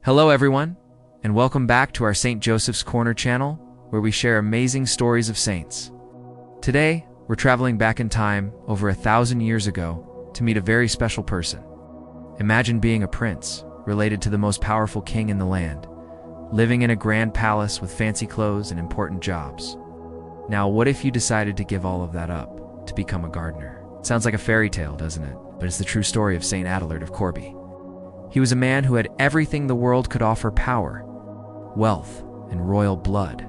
Hello everyone, and welcome back to our St. Joseph's Corner channel, where we share amazing stories of saints. Today, we're traveling back in time over 1,000 years ago to meet a very special person. Imagine being a prince, related to the most powerful king in the land, living in a grand palace with fancy clothes and important jobs. Now, what if you decided to give all of that up to become a gardener? Sounds like a fairy tale, doesn't it? But it's the true story of St. Adelard of Corbie. He was a man who had everything the world could offer: power, wealth, and royal blood.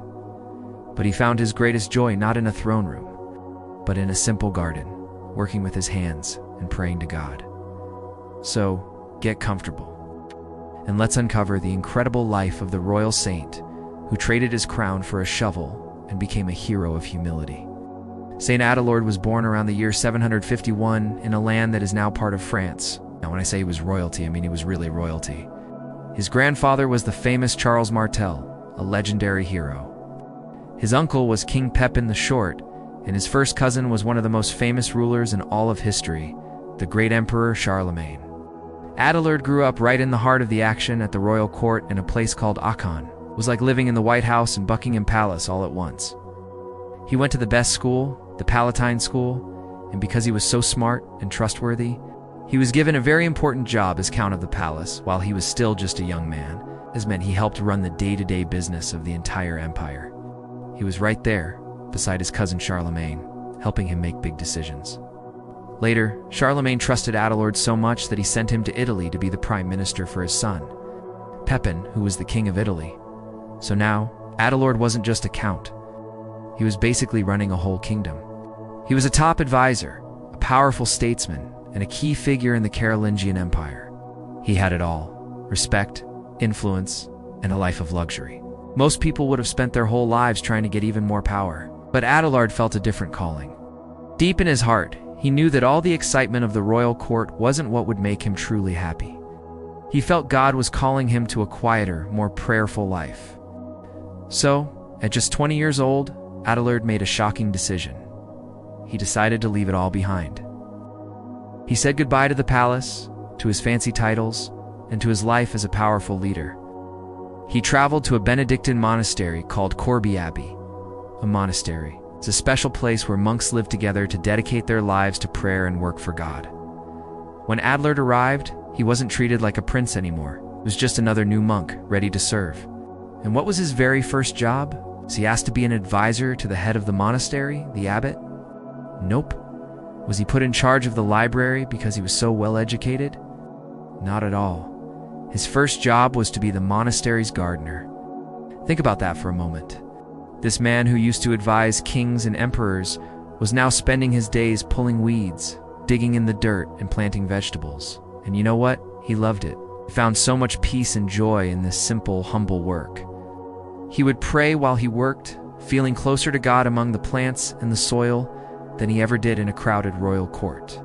But he found his greatest joy not in a throne room, but in a simple garden, working with his hands and praying to God. So, get comfortable, and let's uncover the incredible life of the royal saint who traded his crown for a shovel and became a hero of humility. St. Adelard was born around the year 751 in a land that is now part of France. Now, when I say he was royalty, I mean he was really royalty. His grandfather was the famous Charles Martel, a legendary hero. His uncle was King Pepin the Short, and his first cousin was one of the most famous rulers in all of history, the great Emperor Charlemagne. Adelard grew up right in the heart of the action at the royal court in a place called Aachen. It was like living in the White House and Buckingham Palace all at once. He went to the best school, the Palatine School, and because he was so smart and trustworthy, he was given a very important job as Count of the Palace while he was still just a young man. This meant he helped run the day-to-day business of the entire empire. He was right there, beside his cousin Charlemagne, helping him make big decisions. Later, Charlemagne trusted Adelard so much that he sent him to Italy to be the prime minister for his son, Pepin, who was the king of Italy. So now, Adelard wasn't just a count. He was basically running a whole kingdom. He was a top advisor, a powerful statesman, and a key figure in the Carolingian Empire. He had it all: respect, influence, and a life of luxury. Most people would have spent their whole lives trying to get even more power, but Adelard felt a different calling. Deep in his heart, he knew that all the excitement of the royal court wasn't what would make him truly happy. He felt God was calling him to a quieter, more prayerful life. So, at just 20 years old, Adelard made a shocking decision. He decided to leave it all behind. He said goodbye to the palace, to his fancy titles, and to his life as a powerful leader. He traveled to a Benedictine monastery called Corbie Abbey. A monastery is a special place where monks live together to dedicate their lives to prayer and work for God. When Adelard arrived, he wasn't treated like a prince anymore. He was just another new monk, ready to serve. And what was his very first job? Was he asked to be an advisor to the head of the monastery, the abbot? Nope. Was he put in charge of the library because he was so well educated? Not at all. His first job was to be the monastery's gardener. Think about that for a moment. This man who used to advise kings and emperors was now spending his days pulling weeds, digging in the dirt, and planting vegetables. And you know what? He loved it. He found so much peace and joy in this simple, humble work. He would pray while he worked, feeling closer to God among the plants and the soil than he ever did in a crowded royal court.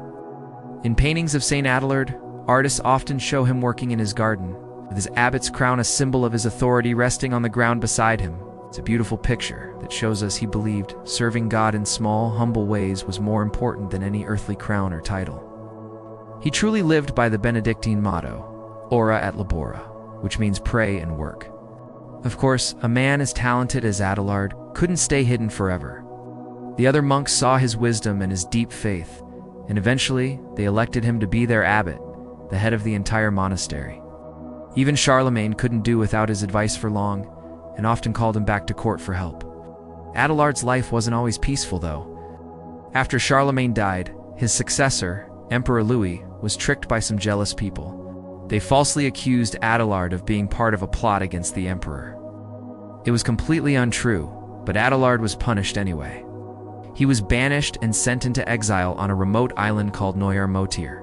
In paintings of St. Adelard, artists often show him working in his garden, with his abbot's crown a symbol of his authority resting on the ground beside him. It's a beautiful picture that shows us he believed serving God in small, humble ways was more important than any earthly crown or title. He truly lived by the Benedictine motto, ora et labora, which means pray and work. Of course, a man as talented as Adelard couldn't stay hidden forever. The other monks saw his wisdom and his deep faith, and eventually they elected him to be their abbot, the head of the entire monastery. Even Charlemagne couldn't do without his advice for long, and often called him back to court for help. Adelard's life wasn't always peaceful, though. After Charlemagne died, his successor, Emperor Louis, was tricked by some jealous people. They falsely accused Adelard of being part of a plot against the emperor. It was completely untrue, but Adelard was punished anyway. He was banished and sent into exile on a remote island called Noirmoutier.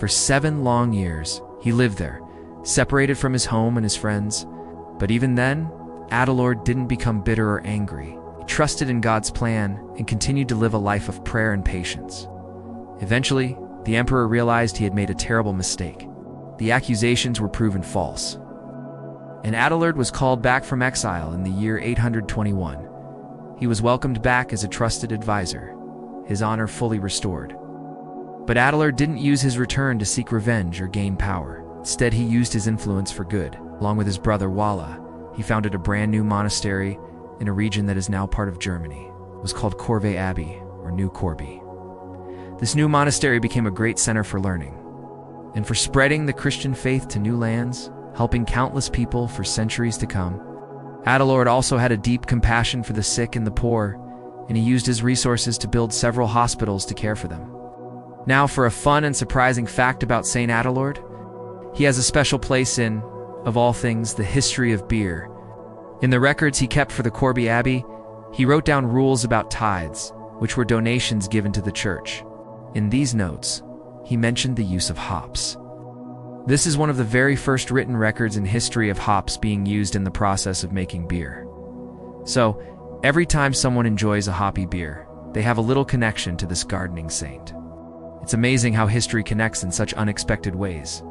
For 7 long years, he lived there, separated from his home and his friends. But even then, Adelard didn't become bitter or angry. He trusted in God's plan and continued to live a life of prayer and patience. Eventually, the emperor realized he had made a terrible mistake. The accusations were proven false, and Adelard was called back from exile in the year 821. He was welcomed back as a trusted advisor, his honor fully restored. But Adelard didn't use his return to seek revenge or gain power. Instead, he used his influence for good. Along with his brother Wala, he founded a brand new monastery in a region that is now part of Germany. It was called Corbie Abbey, or New Corbie. This new monastery became a great center for learning and for spreading the Christian faith to new lands, helping countless people for centuries to come. Adelard also had a deep compassion for the sick and the poor, and he used his resources to build several hospitals to care for them. Now for a fun and surprising fact about Saint Adelard. He has a special place in, of all things, the history of beer. In the records he kept for the Corbie Abbey, he wrote down rules about tithes, which were donations given to the church. In these notes, he mentioned the use of hops. This is one of the very first written records in history of hops being used in the process of making beer. So, every time someone enjoys a hoppy beer, they have a little connection to this gardening saint. It's amazing how history connects in such unexpected ways.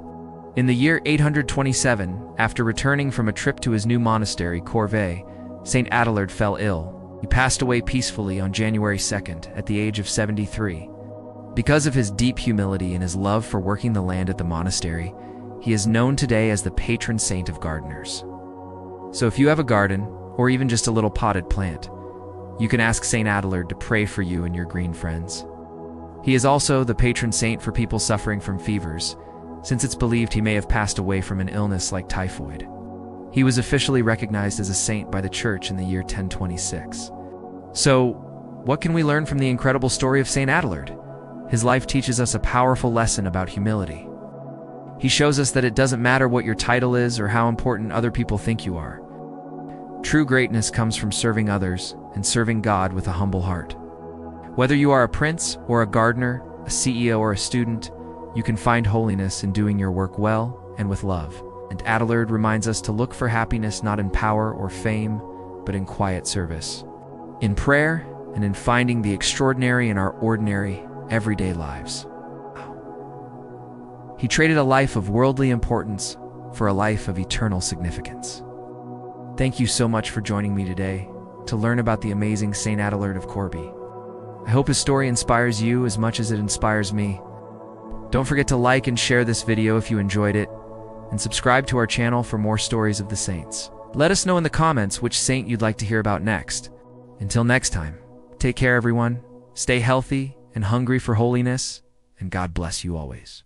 In the year 827, after returning from a trip to his new monastery, Corbie, Saint Adelard fell ill. He passed away peacefully on January 2nd at the age of 73. Because of his deep humility and his love for working the land at the monastery, he is known today as the patron saint of gardeners. So if you have a garden, or even just a little potted plant, you can ask Saint Adelard to pray for you and your green friends. He is also the patron saint for people suffering from fevers, since it's believed he may have passed away from an illness like typhoid. He was officially recognized as a saint by the Church in the year 1026. So, what can we learn from the incredible story of Saint Adelard? His life teaches us a powerful lesson about humility. He shows us that it doesn't matter what your title is or how important other people think you are. True greatness comes from serving others and serving God with a humble heart. Whether you are a prince or a gardener, a CEO or a student, you can find holiness in doing your work well and with love. And Adelard reminds us to look for happiness not in power or fame, but in quiet service, in prayer, and in finding the extraordinary in our ordinary, everyday lives. He traded a life of worldly importance for a life of eternal significance. Thank you so much for joining me today to learn about the amazing Saint Adelard of Corbie. I hope his story inspires you as much as it inspires me. Don't forget to like and share this video if you enjoyed it, and subscribe to our channel for more stories of the saints. Let us know in the comments which saint you'd like to hear about next. Until next time, take care everyone, stay healthy and hungry for holiness, and God bless you always.